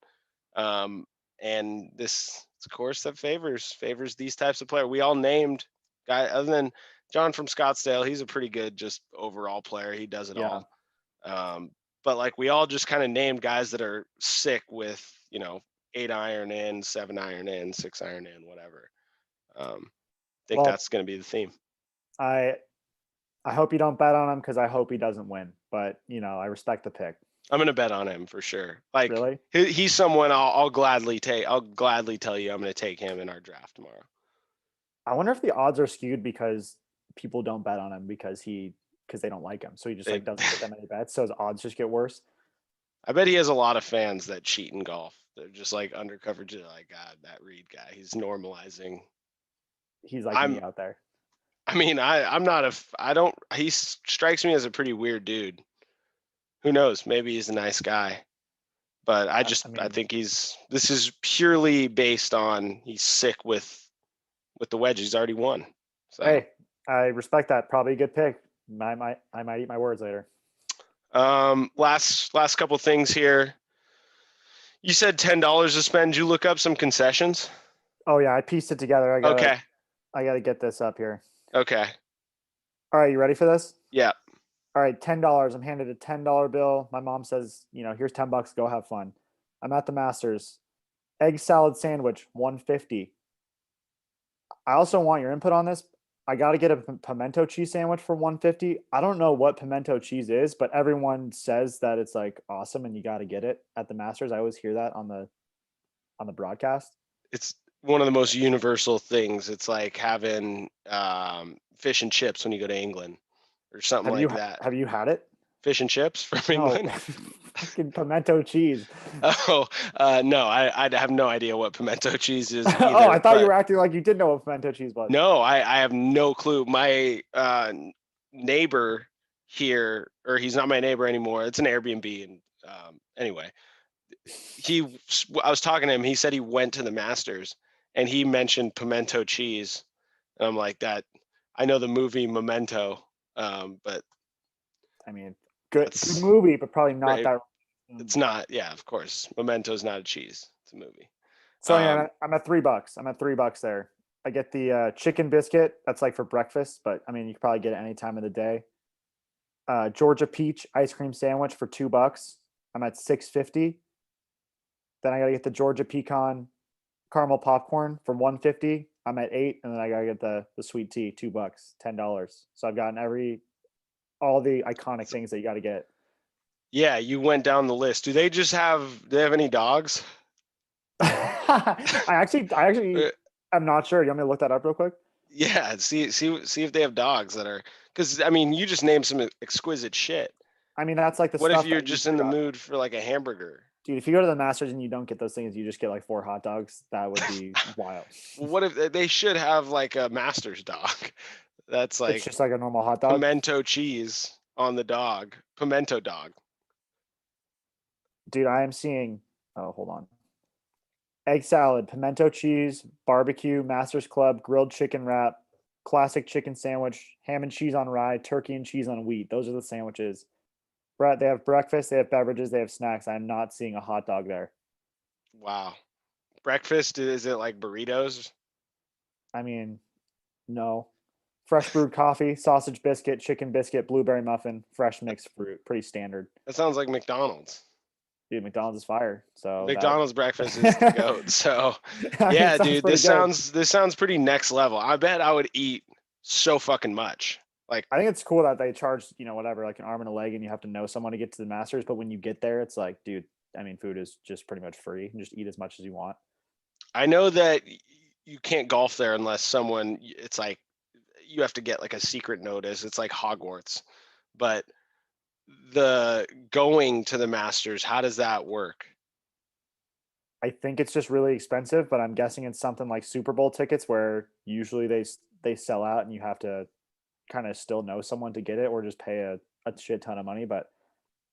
And this it's a course that favors these types of players. We all named guy other than John from Scottsdale. He's a pretty good just overall player. He does it yeah. all. But like we all just kind of named guys that are sick with 8 iron in, 7 iron in, 6 iron in, whatever. Think Well, that's going to be the theme. I I hope you don't bet on him because I hope he doesn't win. But I respect the pick. I'm going to bet on him for sure. Like Really? he's someone I'll gladly take. I'll gladly tell you I'm going to take him in our draft tomorrow. I wonder if the odds are skewed because people don't bet on him because they don't like him. So he just They, like doesn't get that many bets. So his odds just get worse. I bet he has a lot of fans that cheat in golf. They're just like undercover, like God, that Reed guy. He's normalizing. He's like me I'm. out there. I mean, I'm not a. I don't. He strikes me as a pretty weird dude. Who knows? Maybe he's a nice guy, but I I mean, think this is purely based on he's sick with the wedge. He's already won. So hey, I respect that. Probably a good pick. I might eat my words later. last couple things here. You said $10 to spend. You look up some concessions. Oh yeah, I pieced it together. Okay. I gotta get this up here. Okay. All right, you ready for this? Yeah. All right, $10. I'm handed a $10 bill. My mom says, here's $10. Go have fun. I'm at the Masters. Egg salad sandwich, 150. I also want your input on this. I got to get a pimento cheese sandwich for 150. I don't know what pimento cheese is, but everyone says that it's like awesome and you got to get it at the Masters. I always hear that on the broadcast. It's one of the most universal things. It's like having fish and chips when you go to England or something Have you like that. have you had it? Fish and chips from No, England. fucking pimento cheese. Oh, no, I have no idea what pimento cheese is Oh, I either. thought you But were acting like you did know what pimento cheese was. no, I have no clue. My neighbor here, or he's not my neighbor anymore. It's an Airbnb, and anyway, I was talking to him. He said he went to the Masters, and he mentioned pimento cheese, and I'm like that. I know the movie Memento, but I mean, good that's movie, but probably not right. that. It's not. Yeah, of course. Memento's not a cheese. It's a movie. So yeah, Um, I'm at $3. I'm at $3 there. I get the chicken biscuit. That's like for breakfast, but I mean, you can probably get it any time of the day. Georgia peach ice cream sandwich for $2. I'm at 6.50. Then I gotta get the Georgia pecan caramel popcorn for 150. I'm at 8, and then I gotta get the sweet tea, $2, $10. So I've gotten all the iconic things that you got to get. yeah, you went down the list. Do they have any dogs? I actually Uh, am not sure. You want me to look that up real quick? Yeah, see if they have dogs that are, because I mean, you just named some exquisite shit. I mean, that's like the What if stuff you're that you just in do. the mood for like a hamburger? Dude, if you go to the Masters and you don't get those things, you just get like 4 hot dogs. That would be wild. Well, what if they should have like a master's dog? That's It's like just like a normal hot dog. pimento cheese on the dog, pimento dog. Dude, I am seeing, oh, hold on. Egg salad, pimento cheese, barbecue, Masters Club, grilled chicken wrap, classic chicken sandwich, ham and cheese on rye, turkey and cheese on wheat. Those are the sandwiches. Brett, they have breakfast, they have beverages, they have snacks. I'm not seeing a hot dog there. Wow. Breakfast, is it like burritos? I mean, no. Fresh brewed coffee, sausage biscuit, chicken biscuit, blueberry muffin, fresh mixed fruit. Pretty standard. That sounds like McDonald's. Dude, McDonald's is fire. So McDonald's breakfast is the that goat. So, I mean, it yeah, sounds dude, pretty good. this sounds pretty next level. I bet I would eat so fucking much. Like, I think it's cool that they charge, whatever, like an arm and a leg, and you have to know someone to get to the Masters. But when you get there, it's like, dude, I mean, food is just pretty much free. You can just eat as much as you want. I know that you can't golf there unless it's like you have to get like a secret notice. It's like Hogwarts. But the going to the Masters, how does that work? I think it's just really expensive, but I'm guessing it's something like Super Bowl tickets where usually they sell out and you have to kind of still know someone to get it or just pay a shit ton of money. But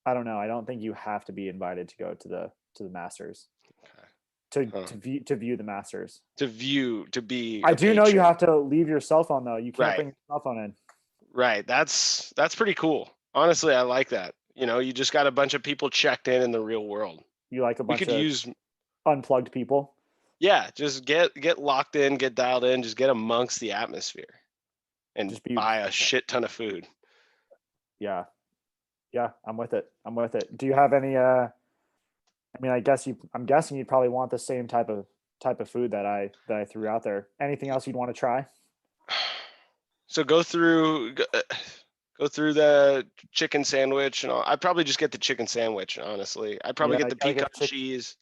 I don't know. I don't think you have to be invited to go to the Masters Okay. to Huh. to view the Masters. To be I a do know you patron. have to leave your cell phone though. You can't Right. bring your cell phone in. Right. That's pretty cool. Honestly, I like that. You just got a bunch of people checked in the real world. You like a We bunch could of use unplugged people. Yeah, just get locked in, get dialed in, just get amongst the atmosphere and Just be buy a shit ton of food. yeah. Yeah, I'm with it. I'm with it. Do you have any I mean, I'm guessing you'd probably want the same type of food that I threw out there. Anything else you'd want to try? So go through the chicken sandwich and all. I'd probably just get the chicken sandwich, honestly. I'd probably Yeah, get you the gotta pecan get cheese,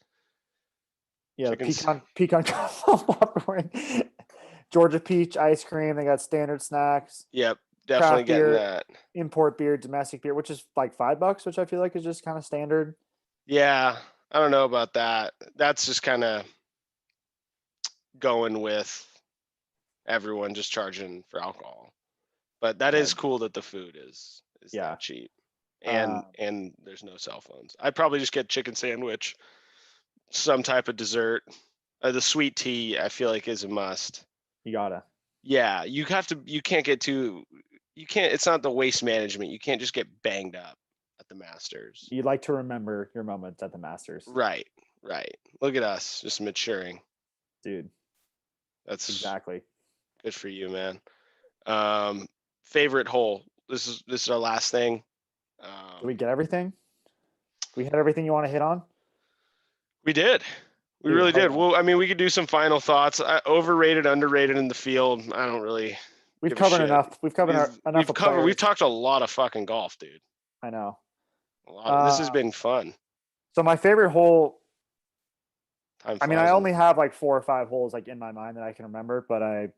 yeah, chickens. pecan popcorn, Georgia peach ice cream. They got standard snacks, Yep, definitely craft getting beer, that. import beer, domestic beer, which is like $5, which I feel like is just kind of standard. Yeah, I don't know about that. That's just kind of going with everyone just charging for alcohol. But that Yeah, is cool that the food is yeah. that cheap. Uh, And there's no cell phones. I'd probably just get chicken sandwich, some type of dessert. The sweet tea I feel like is a must. you gotta. Yeah, you can't get too you can't it's not the waste management. You can't just get banged up at the Masters. You'd like to remember your moments at the Masters, Right. Right. Look at us just maturing. dude. That's Exactly. good for you, man. Um Favorite hole. This is our last thing. Did we Um get everything? We hit everything you want to hit on, we did. We dude. really Hell did. yeah. Well, I mean, we could do some final thoughts. Overrated, underrated in the field. I don't really We've give a covered shit. enough. We've covered enough We've of covered. We've players. talked a lot of fucking golf, dude. I know. A lot. This has Uh, been fun. so my favorite hole. Time I mean, I flies when only have like 4 or 5 holes like in my mind that I can remember, but I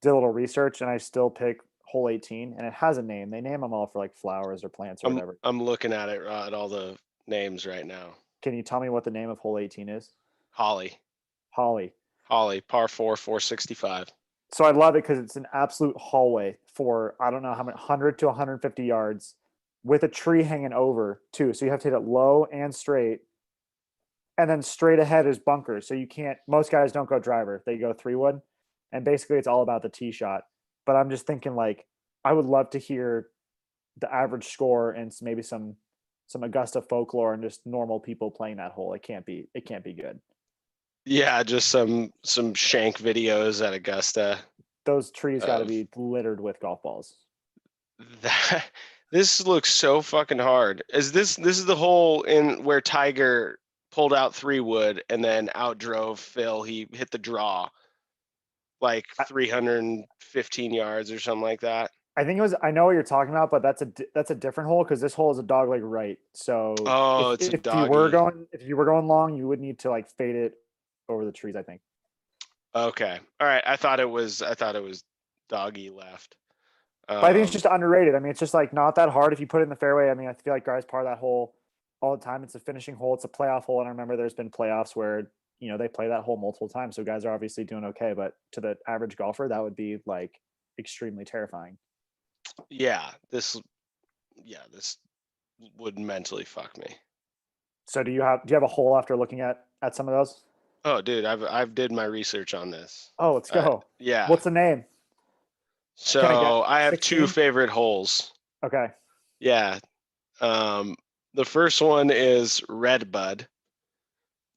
did a little research and I still pick hole 18, and it has a name. They name them all for like flowers or plants or whatever. I'm looking at it at all the names right now. Can you tell me what the name of hole 18 is? Holly, Holly. Holly, par four, 465. So I love it because it's an absolute hallway for I don't know how many 100 to 150 yards with a tree hanging over too. So you have to hit it low and straight, and then straight ahead is bunkers. So you can't. Most guys don't go driver; they go 3-wood, and basically it's all about the tee shot. but I'm just thinking like I would love to hear the average score and maybe some Augusta folklore and just normal people playing that hole. It can't be good. Yeah, just some shank videos at Augusta Those trees got to of be littered with golf balls. that. This looks so fucking hard. This is the hole in where Tiger pulled out 3 wood and then outdrove Phil. He hit the draw like I, 315 yards or something like that. I think it was. I know what you're talking about, but that's a different hole because this hole is a dog leg right. So Oh, if it's a you were doggy. going long, you would need to like fade it over the trees. I think. Okay. All right. I thought it was doggy left. But I think it's Um, just underrated. I mean, it's just like not that hard if you put it in the fairway. I mean, I feel like guys par that hole all the time. It's a finishing hole. It's a playoff hole, and I remember there's been playoffs where they play that hole multiple times. So guys are obviously doing okay. But to the average golfer, that would be like extremely terrifying. yeah, this would mentally fuck me. So do you have a hole after looking at some of those? Oh, dude, I've did my research on this. Oh, let's go. Yeah. What's the name? Can I guess? So I have two 16? favorite holes. Okay. Yeah. Um, the first one is Redbud.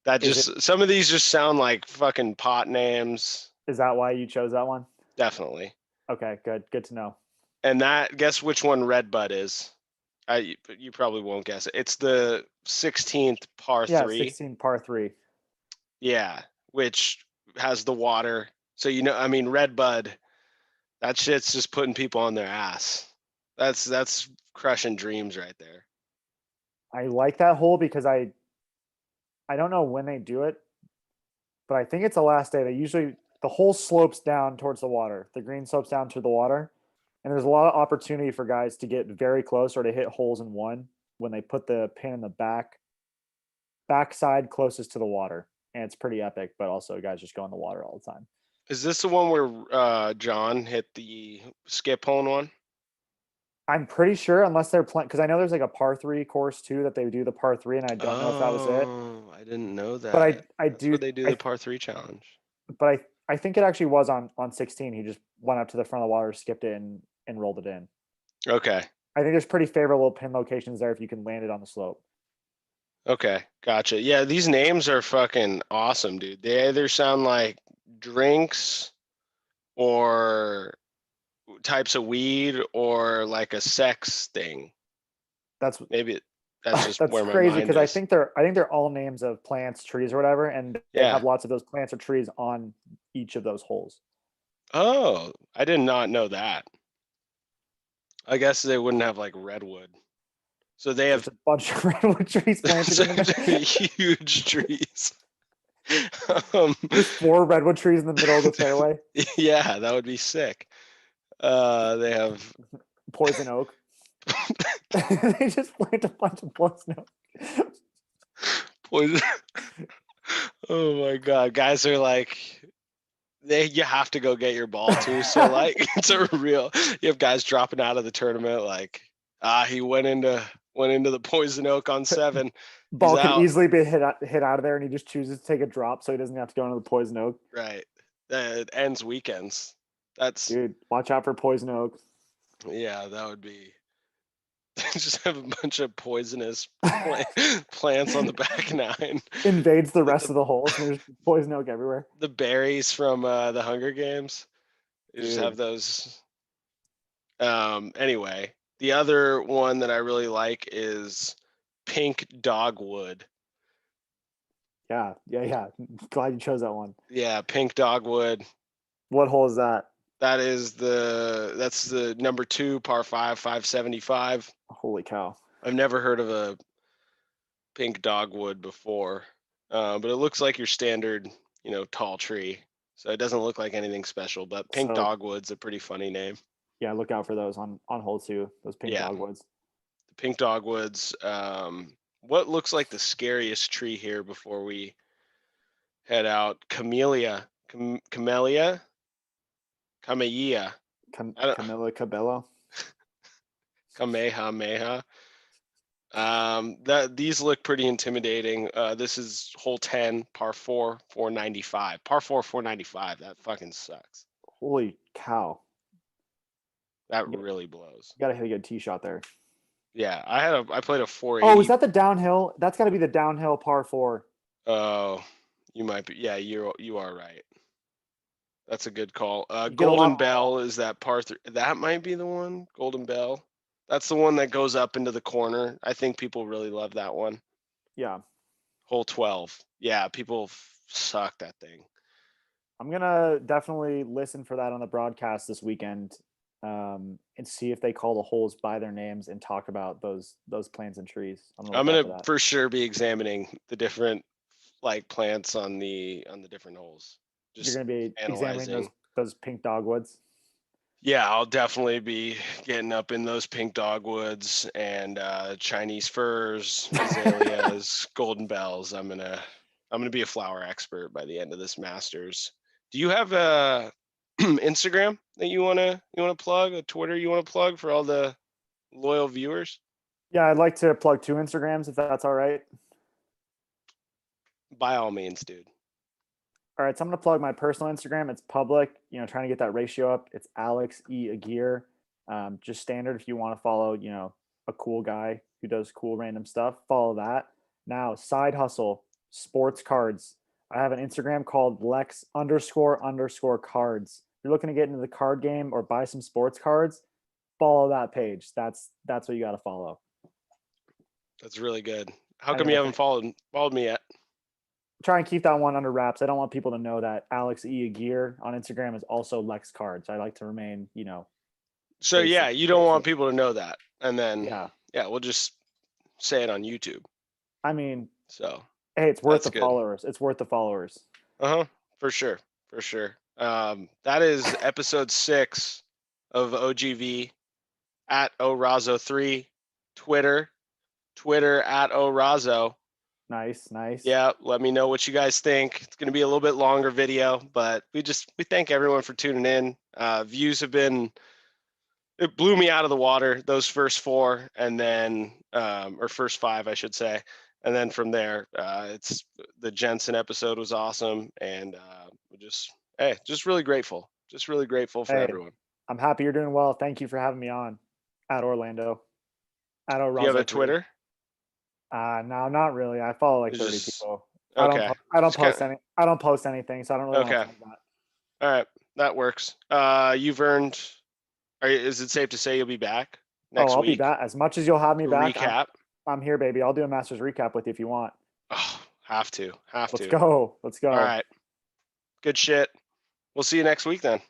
That Is it just some of these just sound like fucking pot names. is that why you chose that one? Definitely. Okay, good. Good to know. And that guess which one Redbud is? You probably won't guess it. It's the 16th par Yeah, 3. 16 par 3. Yeah, which has the water. So I mean Redbud, that shit's just putting people on their ass. That's crushing dreams right there. I like that hole because I don't know when they do it, but I think it's the last day. The hole slopes down towards the water. The green slopes down to the water, and there's a lot of opportunity for guys to get very close or to hit holes in one when they put the pin in the backside closest to the water, and it's pretty epic. But also, guys just go in the water all the time. Is this the one where John hit the skip hole in one? I'm pretty sure, unless they're playing, because I know there's like a par 3 course too that they do the par 3, and I don't know if that was it. Oh, I didn't know But that. I That's where do they do the I par 3 challenge. but I think it actually was on 16. He just went up to the front of the water, skipped it, and rolled it in. Okay. I think there's pretty favorable pin locations there if you can land it on the slope. Okay. Gotcha. Yeah, these names are fucking awesome, dude. They either sound like drinks or types of weed or like a sex thing. That's Maybe that's just that's where my crazy mind because I is. think they're all names of plants, trees, or whatever, and they Yeah. have lots of those plants or trees on each of those holes. Oh, I did not know that. I guess they wouldn't have like redwood. So they Just have a bunch of redwood trees planted in the middle. huge trees. Um, Just 4 redwood trees in the middle of the fairway. yeah, that would be sick. They have Poison oak. They just plant a bunch of poison oak. poison. Oh my god, guys are like you have to go get your ball too. So like it's a real. You have guys dropping out of the tournament like he went into the poison oak on 7. He's Ball could out. easily be hit out of there, and he just chooses to take a drop, so he doesn't have to go into the poison oak. Right. It ends weekends. That's Dude, watch out for poison oak. yeah. That would be. Just have a bunch of poisonous plants on the back 9. Invades the Like rest of the holes, and there's poison oak everywhere. the berries from the Hunger Games. You just have Dude, those. Anyway, the other one that I really like is pink dogwood. yeah. Glad you chose that one. Yeah, pink dogwood. What hole is that? That's the number 2 par 5 575. Holy cow! I've never heard of a pink dogwood before, but it looks like your standard, tall tree. So it doesn't look like anything special, but pink So dogwood's a pretty funny name. yeah, look out for those on hole 2. Those pink Yeah, dogwoods. the pink dogwoods. What looks like the scariest tree here before we head out? Camellia. I don't. Camilla Cabello. Kamehameha. That these look pretty intimidating. This is hole 10, par 4, 495. Par 4, 495. That fucking sucks. Holy cow! That You really blows. gotta hit a good tee shot there. Yeah, I played a Oh, is 480. that the downhill? That's got to be the downhill par four. Oh, you might be. Yeah, you are right. That's a good call. You get a lot. Golden Bell is that par three. That might be the one. Golden Bell. That's the one that goes up into the corner. I think people really love that one. Yeah, Hole 12. Yeah, people suck that thing. I'm gonna definitely listen for that on the broadcast this weekend, and see if they call the holes by their names and talk about those plants and trees. I'm gonna I'm look out for gonna that. for sure be examining the different like plants on the different holes. You're Just gonna be examining analyzing. those pink dogwoods. Yeah, I'll definitely be getting up in those pink dogwoods and Chinese firs, azaleas, golden bells. I'm gonna be a flower expert by the end of this masters. Do you have a Instagram that you wanna plug, a Twitter you wanna plug for all the loyal viewers? Yeah, I'd like to plug two Instagrams if that's all right. By all means, dude. All right, so I'm gonna plug my personal Instagram. It's public, trying to get that ratio up. It's Alex E Aguirre. Just standard if you want to follow, a cool guy who does cool random stuff. Follow that. Now, side hustle, sports cards. I have an Instagram called Lex __ cards. If you're looking to get into the card game or buy some sports cards, follow that page. That's what you got to follow. That's really good. How And come then you I haven't think followed me yet? try and keep that one under wraps. I don't want people to know that Alex E Aguirre on Instagram is also Lex Cards. I like to remain, So basic, yeah, you don't want basic. people to know that. And then Yeah. yeah, we'll just say it on YouTube. I mean, So hey, it's worth that's the good. followers. It's worth the followers. Uh-huh. For sure. For sure. That is episode 6 of OGV at Orazo3, Twitter, Twitter at Orazo. Nice, nice. Yeah, let me know what you guys think. It's going to be a little bit longer video, but we thank everyone for tuning in. Views have been, it blew me out of the water those first 4, and then or first 5 I should say, and then from there it's the Jensen episode was awesome, and we just really grateful for Hey, everyone. I'm happy you're doing well. Thank you for having me on at Orlando, at Do you have a Orazo3. Twitter? No, not really. I follow like It's 30 just people. okay, I don't just kind post of I don't post anything, so I don't really want okay. to plug that. All right, that works. You've earned. Is it safe to say you'll be back Oh, next I'll be week back. As much as you'll have me to back, recap? I'm here, baby. I'll do a Masters recap with you if you want. Oh, have to, have Let's to. go. Let's All go. right, good shit. We'll see you next week then.